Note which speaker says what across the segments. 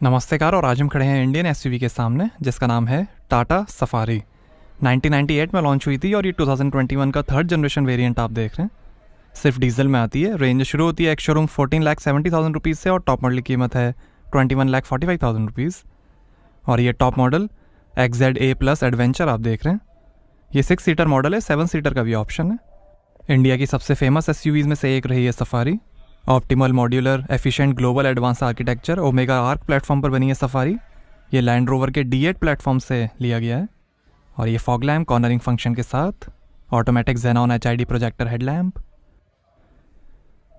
Speaker 1: नमस्तेकार। और आज हम खड़े हैं इंडियन एसयूवी के सामने जिसका नाम है टाटा सफारी। 1998 में लॉन्च हुई थी और ये 2021 का थर्ड जनरेशन वेरिएंट आप देख रहे हैं। सिर्फ डीजल में आती है। रेंज शुरू होती है एक शोरूम 14,70,000 रुपीज़ से और टॉप मॉडल की कीमत है 21,45,000 रुपीज़। और ये top model XZ A plus adventure आप देख रहे हैं। ये 6 सीटर मॉडल है, 7 सीटर का भी ऑप्शन है। इंडिया की सबसे फेमस एसयूवीज़ में से एक रही है safari. Optimal modular efficient global advance architecture omega arc platform पर बनी है सफारी। ये लैंड रोवर के D8 प्लेटफॉर्म से लिया गया है। और ये फॉग लैम्प कॉर्नरिंग फंक्शन के साथ, automatic xenon HID projector headlamp,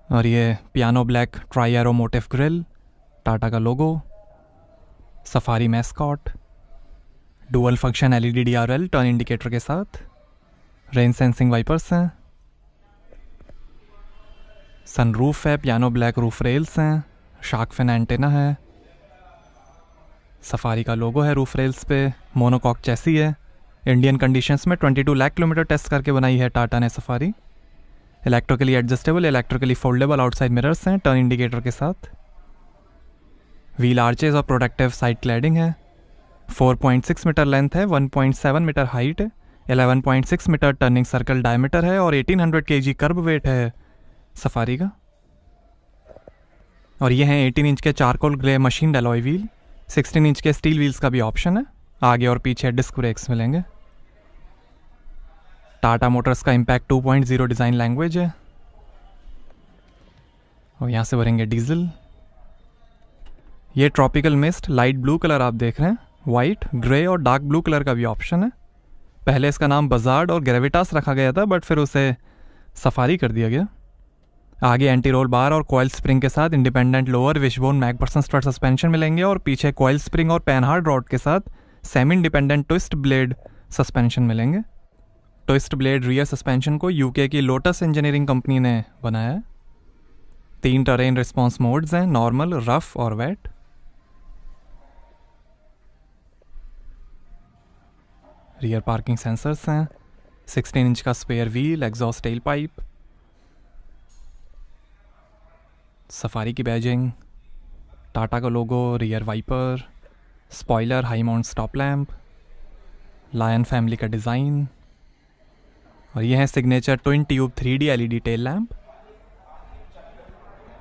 Speaker 1: और ये piano black tri arrow motif grille, Tata का logo, Safari mascot, dual function LED DRL turn indicator के साथ, रेन सेंसिंग वाइपर्स हैं, सनरूफ है, पियानो ब्लैक रूफ रेल्स हैं, शार्क फिन एंटेना है, Safari का लोगो है रूफ रेल्स पे, मोनोकॉक चैसी है। इंडियन कंडीशंस में 22 लाख किलोमीटर टेस्ट करके बनाई है टाटा ने safari. Electrically adjustable electrically foldable outside mirrors हैं टर्न इंडिकेटर के साथ। व्हील आर्चेज और प्रोटेक्टिव साइड क्लैडिंग है। 4.6 मीटर लेंथ है, 1.7 मीटर हाइट है, 11.6 मीटर टर्निंग सर्कल डायमीटर है और 1800 kg कर्ब वेट है सफारी का। और ये हैं 18 इंच के charcoal grey machine alloy wheel. 16 inch के स्टील व्हील्स का भी ऑप्शन है। आगे और पीछे डिस्क ब्रेक्स मिलेंगे। टाटा मोटर्स का इम्पैक्ट 2.0 डिज़ाइन लैंग्वेज है। और यहाँ से भरेंगे डीजल। ये tropical mist light blue colour आप देख रहे हैं। वाइट, ग्रे और डार्क ब्लू कलर का भी ऑप्शन है। पहले इसका नाम बजार्ड और ग्रेविटास रखा गया था, बट फिर उसे सफारी कर दिया गया। आगे एंटी रोल बार और कॉइल स्प्रिंग के साथ independent lower wishbone McPherson strut suspension मिलेंगे और पीछे कॉइल स्प्रिंग और पैनहार्ड रॉड के साथ semi independent twist blade suspension मिलेंगे। ट्विस्ट ब्लेड रियर सस्पेंशन को यूके की लोटस इंजीनियरिंग कंपनी ने बनाया है। 3 टरेन रिस्पॉन्स मोड्स हैं, नॉर्मल, रफ और वेट। रियर पार्किंग सेंसर्स हैं। 16 इंच का spare wheel, exhaust tail pipe, Safari की बैजिंग, टाटा का logo, rear wiper, spoiler, high mount stop lamp, lion family का डिज़ाइन। और ये है signature twin tube 3D LED tail lamp.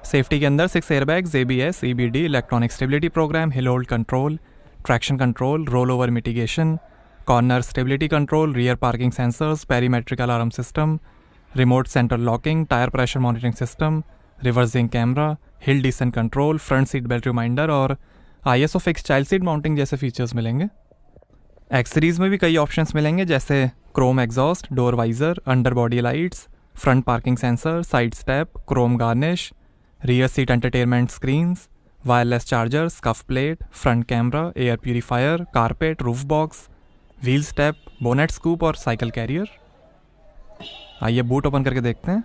Speaker 1: Safety के अंदर 6 airbags, ABS, EBD, electronic stability program, hill hold control, traction control, roll over mitigation, corner stability control, rear parking sensors, perimetric alarm system, remote centre locking, tyre pressure monitoring system, reversing camera, hill descent control, front seat belt reminder और ISO fix child seat mounting जैसे features मिलेंगे। X series में भी कई options मिलेंगे, जैसे chrome exhaust, door visor, under body lights, front parking sensor, side step, Chrome garnish, rear seat entertainment screens, wireless charger, scuff plate, front camera, air purifier, carpet, roof box, wheel step, bonnet scoop और cycle career. आइए boot open करके देखते हैं।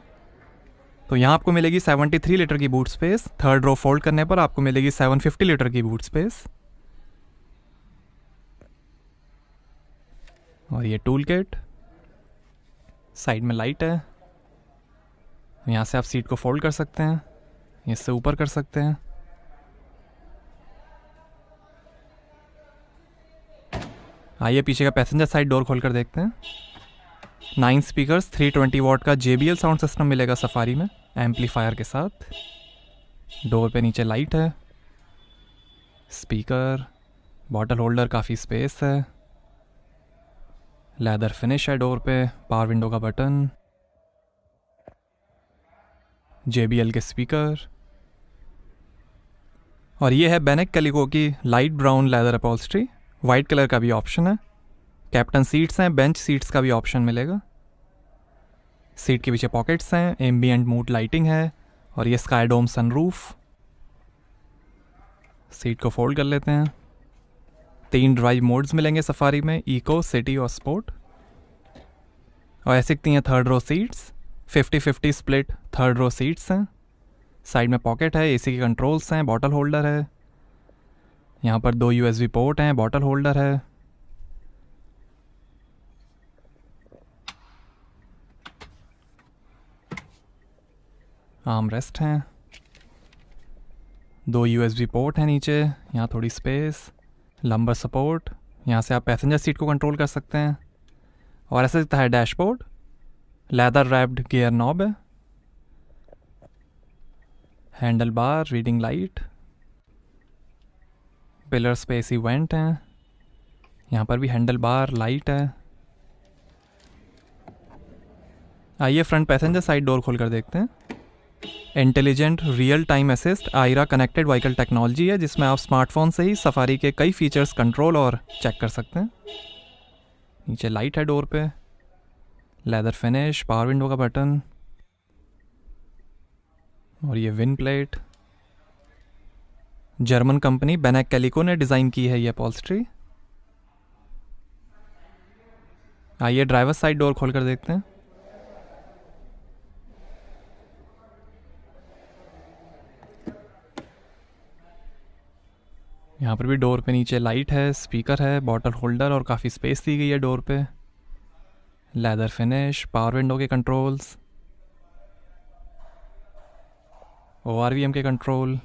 Speaker 1: तो यहाँ आपको मिलेगी 73 litre की boot space. Third row fold करने पर आपको मिलेगी 750 लीटर की बूट स्पेस। और ये टूल किट, साइड में लाइट है। यहाँ से आप सीट को फोल्ड कर सकते हैं, इससे ऊपर कर सकते हैं। आइए पीछे का पैसेंजर साइड डोर खोल कर देखते हैं। 9 स्पीकर्स, 320 वॉट का JBL साउंड सिस्टम मिलेगा सफारी में, एम्पलीफायर के साथ। डोर पे नीचे लाइट है, स्पीकर, बॉटल होल्डर, काफ़ी स्पेस है, लेदर फिनिश है डोर पे, पावर विंडो का बटन, JBL के स्पीकर। और ये है बेनेक कैलिको की light brown leather upholstery. White colour का भी ऑप्शन है। कैप्टन सीट्स हैं, बेंच सीट्स का भी ऑप्शन मिलेगा। सीट के पीछे पॉकेट्स हैं, एम्बिएंट मूड लाइटिंग है और ये स्काई डोम सनरूफ। सीट को फोल्ड कर लेते हैं। 3 ड्राइव मोड्स मिलेंगे सफारी में, इको, सिटी और स्पोर्ट। और ऐसे दिखती हैं third row seats. 50-50 split third row seats हैं। साइड में पॉकेट है, AC के कंट्रोल्स हैं, बॉटल होल्डर है। यहाँ पर 2 USB पोर्ट हैं, बॉटल होल्डर है। आर्म रेस्ट हैं। 2 USB पोर्ट हैं नीचे, यहाँ थोड़ी स्पेस, लंबर सपोर्ट, यहाँ से आप पैसेंजर सीट को कंट्रोल कर सकते हैं। और ऐसा दिखता है dashboard, leather wrapped gear knob है, handle bar, reading light, pillar space event हैं, यहाँ पर भी हैंडल बार, लाइट है। आइए फ्रंट पैसेंजर साइड डोर खोल कर देखते हैं। Intelligent real time assist iRA connected vehicle technology है, जिसमें आप स्मार्टफोन से ही सफारी के कई फीचर्स कंट्रोल और चेक कर सकते हैं। नीचे लाइट है डोर पे, लेदर फिनिश, पावर विंडो का बटन, और ये wind plate. German company Benecke Kaliko ने डिज़ाइन की है ये अपॉल्स्ट्री। आइए ड्राइवर साइड डोर खोल कर देखते हैं। यहाँ पर भी डोर पे नीचे लाइट है, स्पीकर है, बॉटल होल्डर और काफ़ी स्पेस दी गई है डोर पे। लेदर फिनिश, पावर विंडो के कंट्रोल्स, ORVM के कंट्रोल,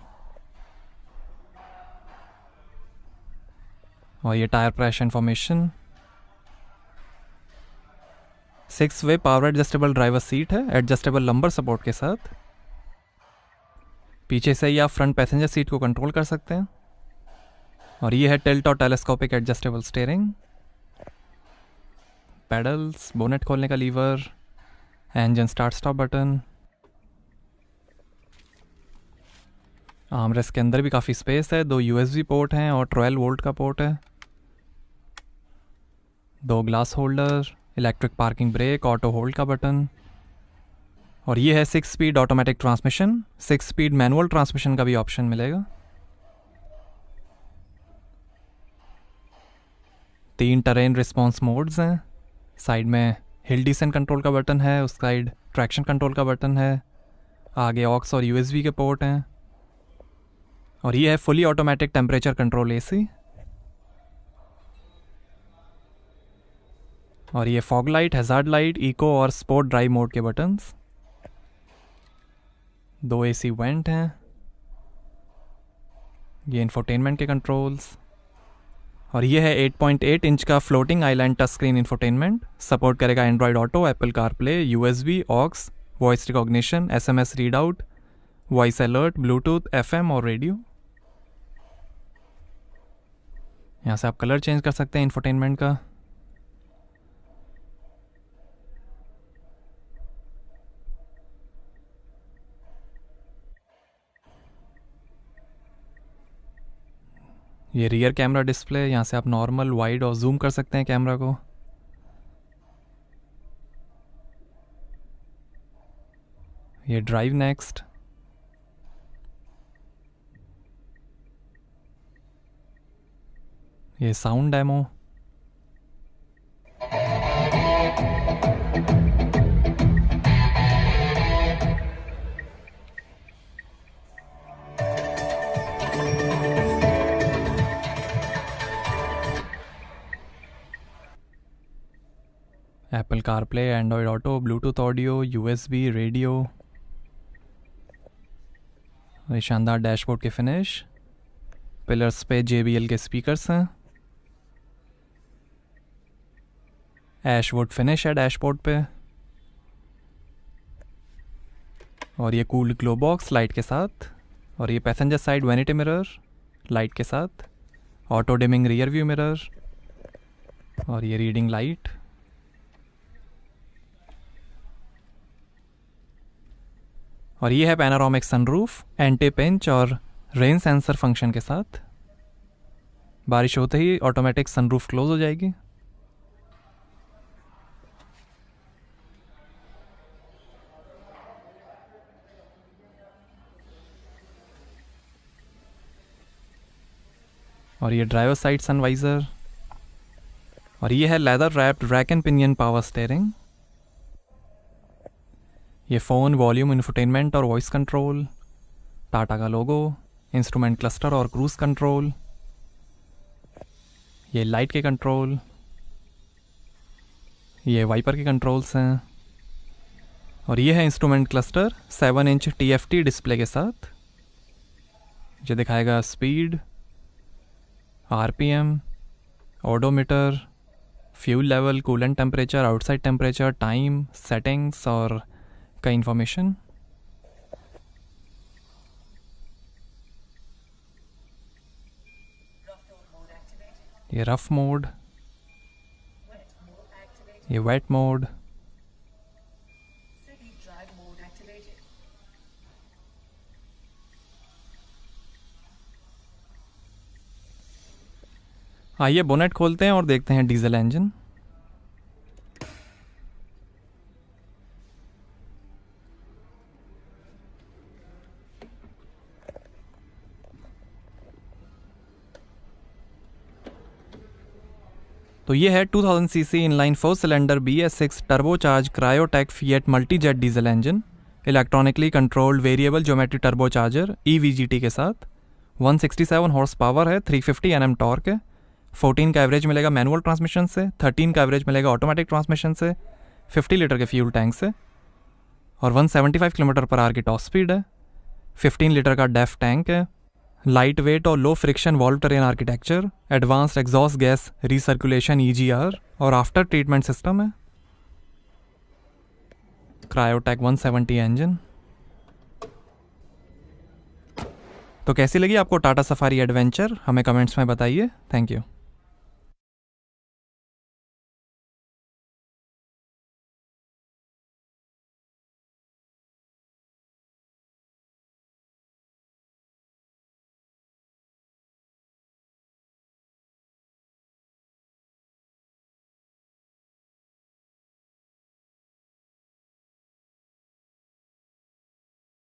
Speaker 1: और ये tyre pressure information. 6 way power adjustable driver seat है, एडजस्टेबल लंबर सपोर्ट के साथ। पीछे से ही आप फ्रंट पैसेंजर सीट को कंट्रोल कर सकते हैं। और ये है टिल्ट और telescopic adjustable steering, pedals, bonnet खोलने का lever, engine start stop button. Armrest के अंदर भी काफ़ी स्पेस है, 2 USB पोर्ट हैं और 12 वोल्ट का पोर्ट है, 2 glass holder, electric parking brake, auto hold का बटन। और ये है 6 speed automatic transmission, 6 speed manual transmission का भी ऑप्शन मिलेगा। 3 टरेन रिस्पॉन्स मोड्स हैं, साइड में हिल डिसेंट कंट्रोल का बटन है, उस साइड ट्रैक्शन कंट्रोल का बटन है, आगे ऑक्स और USB के पोर्ट हैं। और ये है fully automatic temperature control AC। और ये fog light, hazard light, eco और स्पोर्ट ड्राइव मोड के बटन्स। 2 AC वेंट हैं, ये इंफोटेनमेंट के कंट्रोल्स। और ये है 8.8 इंच का floating island touch screen infotainment, support करेगा Android auto, Apple CarPlay, USB, aux, voice recognition, SMS read out, voice alert, Bluetooth, FM और रेडियो। यहाँ से आप कलर चेंज कर सकते हैं इंफोटेनमेंट का। ये रियर कैमरा डिस्प्ले, यहाँ से आप नॉर्मल, वाइड और जूम कर सकते हैं कैमरा को। ये ड्राइव नेक्स्ट, ये sound demo, Apple CarPlay, Android auto, Bluetooth audio, USB, radio. ये शानदार डैशबोर्ड के फिनिश, पिलर्स पे JBL के स्पीकर्स हैं, ऐशवुड फिनिश है डैशबोर्ड पे। और ये कूल्ड ग्लो बॉक्स लाइट के साथ। और ये passenger side vanity mirror light के साथ, auto dimming rear view mirror, और ये रीडिंग लाइट। और ये है पैनारोमिक सनरूफ, एंटी पिंच और रेन सेंसर फंक्शन के साथ। बारिश होते ही ऑटोमेटिक सनरूफ क्लोज हो जाएगी। और ये ड्राइवर साइड सनवाइजर। और ये है leather wrapped rack and pinion power steering. ये फ़ोन, वॉल्यूम, इंफोटेनमेंट और वॉइस कंट्रोल, टाटा का लोगो, इंस्ट्रूमेंट क्लस्टर और क्रूज कंट्रोल। ये लाइट के कंट्रोल, ये वाइपर के कंट्रोल्स हैं। और ये है instrument cluster 7 inch TFT display के साथ। जो दिखाएगा speed, RPM, odometer, fuel level, coolant temperature, outside temperature, time, settings और कई इन्फॉर्मेशन। ये रफ मोड, ये वेट मोड, आइए बोनेट खोलते हैं और देखते हैं डीजल इंजन। तो ये है 2000 CC inline 4 cylinder BS6 turbocharge Kryotec fiat Multijet diesel engine, electronically controlled variable geometry turbocharger EVGT के साथ। 167 हॉर्स पावर है, 350 Nm टॉर्क है। 14 का एवरेज मिलेगा मैनुअल ट्रांसमिशन से, 13 का एवरेज मिलेगा ऑटोमेटिक ट्रांसमिशन से, 50 लीटर के फ्यूल टैंक से, और 175 km/h की टॉप स्पीड है। 15 लीटर का डेफ टैंक है। लाइट वेट और लो friction valve train architecture, advanced exhaust gas recirculation EGR और आफ्टर ट्रीटमेंट सिस्टम है। Kryotec 170 engine. तो कैसी लगी आपको टाटा सफारी एडवेंचर, हमें कमेंट्स में बताइए। Thank you.